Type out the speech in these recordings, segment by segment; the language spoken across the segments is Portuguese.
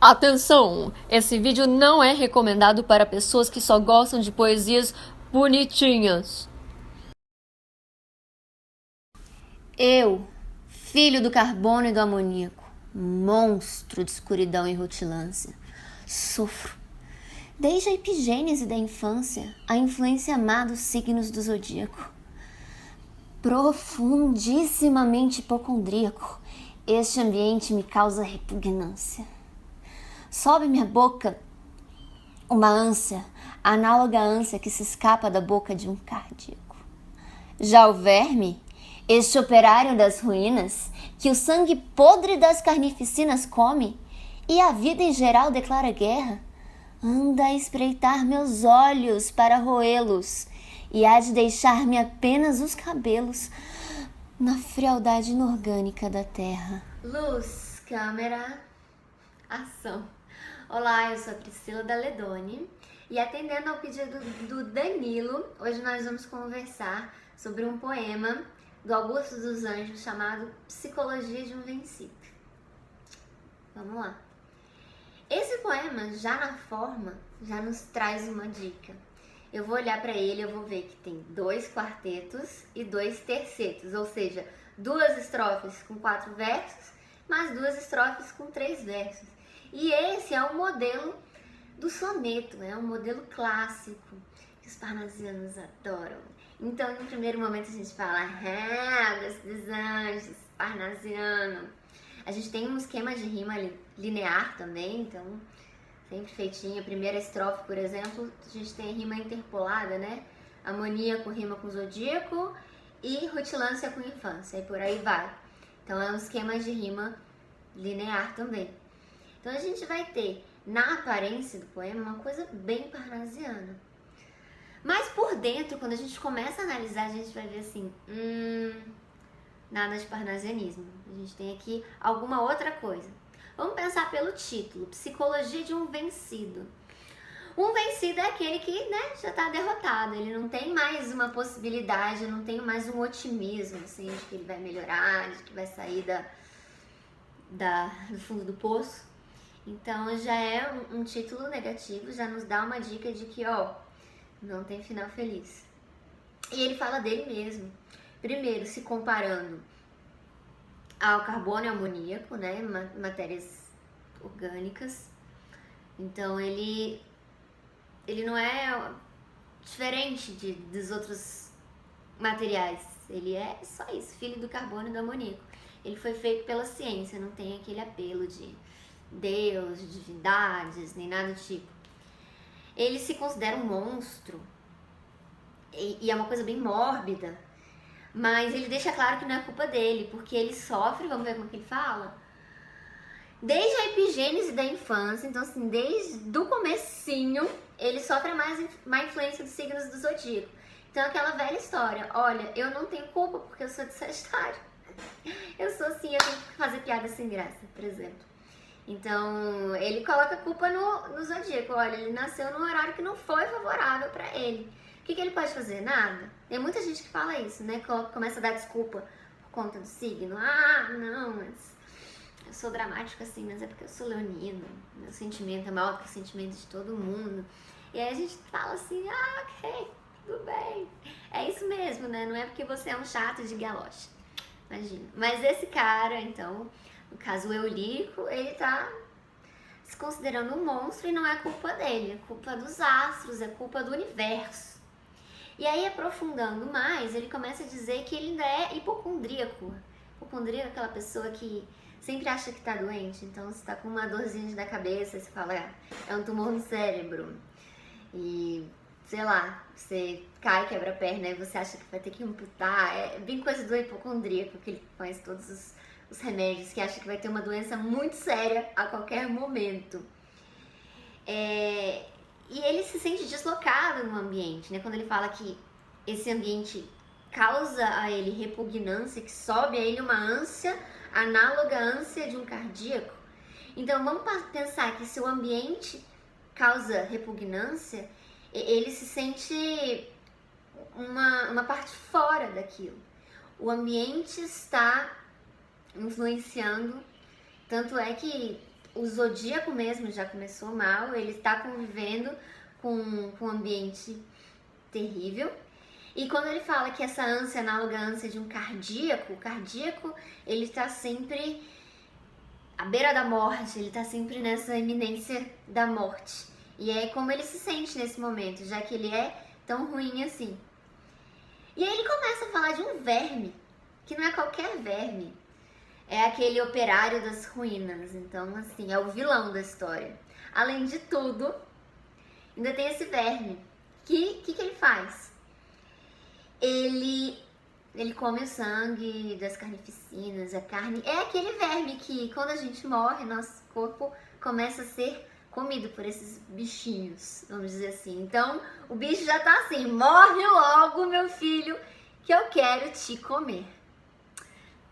Atenção! Esse vídeo não é recomendado para pessoas que só gostam de poesias bonitinhas. Eu, filho do carbono e do amoníaco, monstro de escuridão e rutilância, sofro, desde a epigênese da infância, a influência má dos signos do zodíaco. Profundissimamente hipocondríaco, este ambiente me causa repugnância. Sobe minha boca uma ânsia, análoga à ânsia que se escapa da boca de um cardíaco. Já o verme, este operário das ruínas, que o sangue podre das carnificinas come e a vida em geral declara guerra, anda a espreitar meus olhos para roê-los e há de deixar-me apenas os cabelos na frialdade inorgânica da terra. Luz, câmera, ação. Olá, eu sou a Priscila da Ledone e atendendo ao pedido do Danilo, hoje nós vamos conversar sobre um poema do Augusto dos Anjos chamado Psicologia de um Vencido. Vamos lá. Esse poema, já na forma, já nos traz uma dica. Eu vou olhar para ele e eu vou ver que tem 2 quartetos e 2 tercetos, ou seja, 2 estrofes com 4 versos, mais 2 estrofes com 3 versos. E esse é o modelo do soneto, é um modelo clássico que os parnasianos adoram. Então, no primeiro momento a gente fala, Augusto dos Anjos, parnasiano. A gente tem um esquema de rima linear também, então sempre feitinho. A primeira estrofe, por exemplo, a gente tem rima interpolada, né? Amoníaco rima com zodíaco e rutilância com infância, e por aí vai. Então é um esquema de rima linear também. Então a gente vai ter, na aparência do poema, uma coisa bem parnasiana. Mas por dentro, quando a gente começa a analisar, a gente vai ver assim, nada de parnasianismo. A gente tem aqui alguma outra coisa. Vamos pensar pelo título, Psicologia de um Vencido. Um vencido é aquele que, já está derrotado, ele não tem mais uma possibilidade, não tem mais um otimismo, assim, de que ele vai melhorar, de que vai sair do fundo do poço. Então já é um título negativo, já nos dá uma dica de que, não tem final feliz. E ele fala dele mesmo. Primeiro, se comparando ao carbono e ao amoníaco, né, matérias orgânicas. Então ele não é diferente dos outros materiais. Ele é só isso, filho do carbono e do amoníaco. Ele foi feito pela ciência, não tem aquele apelo de Deus, de divindades, nem nada do tipo. Ele se considera um monstro e é uma coisa bem mórbida, mas ele deixa claro que não é culpa dele, porque ele sofre, vamos ver como que ele fala, desde a epigênese da infância. Então assim, desde o comecinho ele sofre a má influência dos signos do zodíaco. Então aquela velha história, olha, eu não tenho culpa porque eu sou de Sagitário, eu sou assim, eu tenho que fazer piada sem graça, por exemplo. Então, ele coloca a culpa no zodíaco. Olha, ele nasceu num horário que não foi favorável pra ele. O que ele pode fazer? Nada. Tem muita gente que fala isso, né? Começa a dar desculpa por conta do signo. Ah, não, mas eu sou dramático assim, mas é porque eu sou leonino. Meu sentimento é maior do que o sentimento de todo mundo. E aí a gente fala assim, ok, tudo bem. É isso mesmo, né? Não é porque você é um chato de galoche. Imagina. Mas esse cara, então, no caso o Eulírico, ele tá se considerando um monstro e não é culpa dele, é culpa dos astros, é culpa do universo. E aí, aprofundando mais, ele começa a dizer que ele ainda é hipocondríaco. Hipocondríaco é aquela pessoa que sempre acha que tá doente, então você tá com uma dorzinha da cabeça, você fala, é um tumor no cérebro. E, sei lá, você cai, quebra a perna e você acha que vai ter que amputar. É bem coisa do hipocondríaco, que ele conhece todos os remédios, que acha que vai ter uma doença muito séria a qualquer momento. E ele se sente deslocado no ambiente, né? Quando ele fala que esse ambiente causa a ele repugnância, que sobe a ele uma ânsia, análoga à ânsia de um cardíaco. Então vamos pensar que se o ambiente causa repugnância, ele se sente uma parte fora daquilo. O ambiente está influenciando, tanto é que o Zodíaco mesmo já começou mal, ele está convivendo com um ambiente terrível. E quando ele fala que essa ânsia é análoga à ânsia de um cardíaco, o cardíaco, ele está sempre à beira da morte, ele está sempre nessa iminência da morte. E é como ele se sente nesse momento, já que ele é tão ruim assim. E aí ele começa a falar de um verme, que não é qualquer verme. É aquele operário das ruínas, então assim, é o vilão da história. Além de tudo, ainda tem esse verme. Que ele faz? Ele come o sangue das carnificinas, a carne. É aquele verme que quando a gente morre, nosso corpo começa a ser comido por esses bichinhos, vamos dizer assim. Então, o bicho já tá assim, morre logo, meu filho, que eu quero te comer.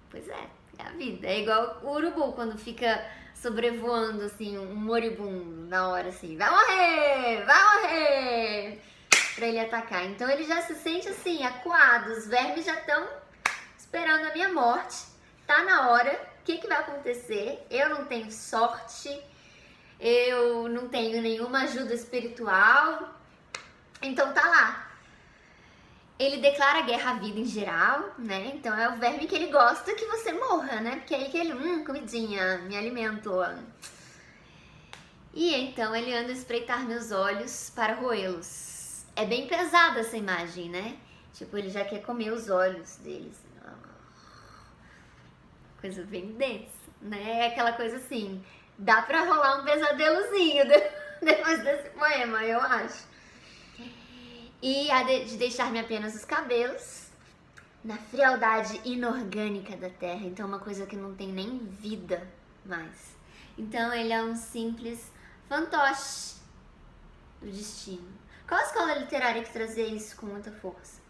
Pois é a vida. É igual o urubu, quando fica sobrevoando, assim, um moribundo na hora, assim, vai morrer, pra ele atacar. Então ele já se sente assim, acuado, os vermes já estão esperando a minha morte, tá na hora, o que vai acontecer? Eu não tenho sorte, eu não tenho nenhuma ajuda espiritual, então tá lá. Ele declara guerra à vida em geral, né? Então é o verme que ele gosta que você morra, né? Porque aí que ele, comidinha, me alimento. E então ele anda a espreitar meus olhos para roê-los. É bem pesada essa imagem, né? Tipo, ele já quer comer os olhos deles. Coisa bem densa, né? É aquela coisa assim, dá pra rolar um pesadelozinho depois desse poema, eu acho. E a de deixar-me apenas os cabelos, na frialdade inorgânica da terra. Então, uma coisa que não tem nem vida mais. Então, ele é um simples fantoche do destino. Qual a escola literária que trazia isso com muita força?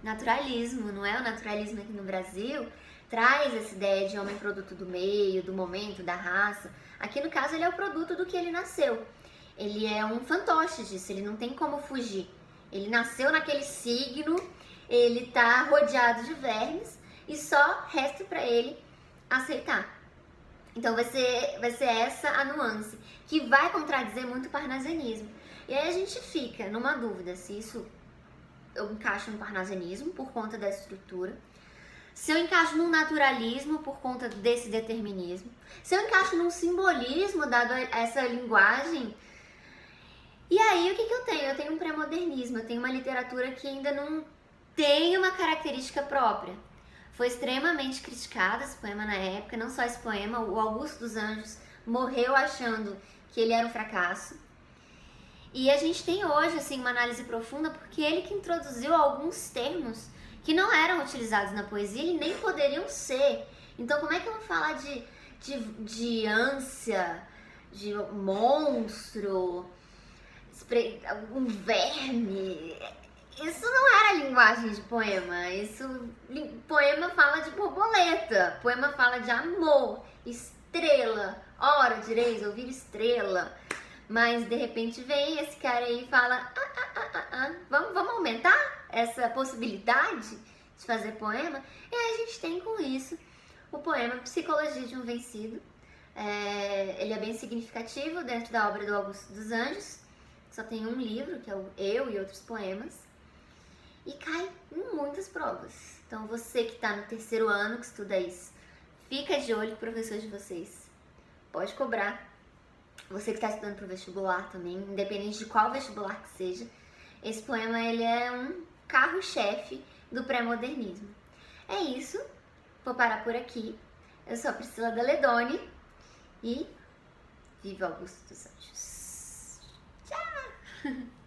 Naturalismo, não é? O naturalismo aqui no Brasil traz essa ideia de homem produto do meio, do momento, da raça. Aqui, no caso, ele é o produto do que ele nasceu. Ele é um fantoche disso, ele não tem como fugir. Ele nasceu naquele signo, ele tá rodeado de vermes e só resta para ele aceitar. Então vai ser essa a nuance, que vai contradizer muito o parnasianismo. E aí a gente fica numa dúvida se isso eu encaixo no parnasianismo por conta da estrutura, se eu encaixo num naturalismo por conta desse determinismo, se eu encaixo num simbolismo dado essa linguagem. E aí, o que eu tenho? Eu tenho um pré-modernismo, eu tenho uma literatura que ainda não tem uma característica própria. Foi extremamente criticado esse poema na época, não só esse poema, o Augusto dos Anjos morreu achando que ele era um fracasso. E a gente tem hoje, assim, uma análise profunda, porque ele que introduziu alguns termos que não eram utilizados na poesia e nem poderiam ser. Então, como é que eu vou falar de ânsia, de monstro, um verme? Isso não era linguagem de poema. Poema fala de borboleta, poema fala de amor, estrela. Ora, direis ouvir estrela. Mas de repente vem esse cara aí e fala: vamos aumentar essa possibilidade de fazer poema? E aí a gente tem com isso o poema Psicologia de um Vencido. Ele é bem significativo dentro da obra do Augusto dos Anjos. Só tem um livro, que é o Eu e Outros Poemas, e cai em muitas provas. Então você que está no terceiro ano, que estuda isso, fica de olho com o professor de vocês. Pode cobrar. Você que está estudando para o vestibular também, independente de qual vestibular que seja, esse poema ele é um carro-chefe do pré-modernismo. É isso, vou parar por aqui. Eu sou a Priscila Daledoni e viva Augusto dos Anjos. Tchau!